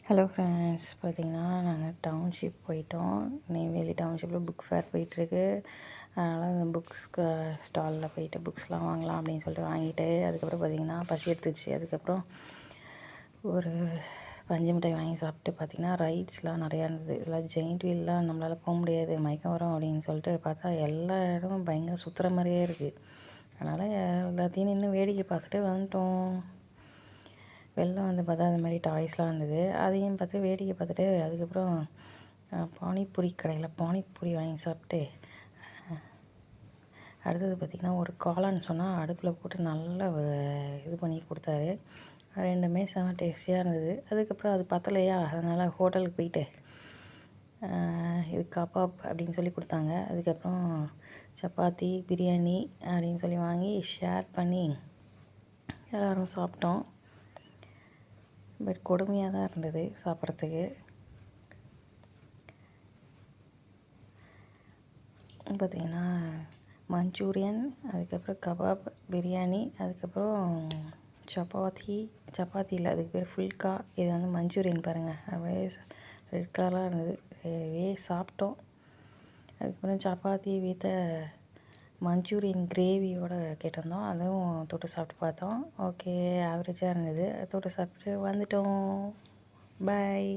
Hello friends, பார்த்தீங்கன்னா நாங்கள் township போயிட்டோம். நெய்வேலி டவுன்ஷிப்பில் புக் ஃபேர் போயிட்டுருக்கு. அதனால் அந்த புக்ஸ்க்கு ஸ்டாலில் போயிட்டு புக்ஸ்லாம் வாங்கலாம் அப்படின்னு சொல்லிட்டு வாங்கிட்டு, அதுக்கப்புறம் பார்த்திங்கன்னா பசி எடுத்துச்சு. அதுக்கப்புறம் ஒரு பஞ்சு மிட்டாய் வாங்கி சாப்பிட்டு பார்த்திங்கன்னா ரைட்ஸ்லாம் நிறையா இருந்தது. இதெல்லாம் ஜெயிண்ட் வீல்லாம் நம்மளால் போக முடியாது, மயக்கம் வரும் அப்படின்னு சொல்லிட்டு பார்த்தா எல்லா இடமும் பயங்கர சுற்றுற மாதிரியே இருக்குது. அதனால் எல்லாத்தையும் நின்று வேடிக்கை பார்த்துட்டு வந்துட்டோம். வெளில வந்து பார்த்தா அது மாதிரி டாய்ஸ்லாம் இருந்தது. அதையும் பார்த்து வேடிக்கை பார்த்துட்டு அதுக்கப்புறம் பானிபூரி கடையில் பானிபூரி வாங்கி சாப்பிட்டு, அடுத்தது பார்த்திங்கன்னா ஒரு காளான் சொன்னால் அடுப்பில் போட்டு நல்லா இது பண்ணி கொடுத்தாரு. ரெண்டுமே செம டேஸ்டியாக இருந்தது. அதுக்கப்புறம் அது பத்தலையா, அதனால் ஹோட்டலுக்கு போயிட்டு இது கபாப் அப்படின்னு சொல்லி கொடுத்தாங்க. அதுக்கப்புறம் சப்பாத்தி பிரியாணி அப்படின்னு சொல்லி வாங்கி ஷேர் பண்ணி எல்லோரும் சாப்பிட்டோம். பட் கொடுமையாக தான் இருந்தது சாப்பிட்றதுக்கு. பார்த்திங்கன்னா மஞ்சூரியன், அதுக்கப்புறம் கபாப், பிரியாணி, அதுக்கப்புறம் சப்பாத்தி இல்லை, அதுக்கு பேர் ஃபுல்கா. இது வந்து மஞ்சூரியன் பாருங்கள், அப்படியே ரெட் கலராக இருந்தது. சாப்பிட்டோம். அதுக்கப்புறம் சப்பாத்தி வித் மஞ்சூரியன் கிரேவியோடு கேட்டிருந்தோம். அதுவும் தொட்டு சாப்பிட்டு பார்த்தோம். ஓகே, ஆவரேஜாக இருந்தது. தொட்டு சாப்பிட்டு வந்துட்டோம். பாய்.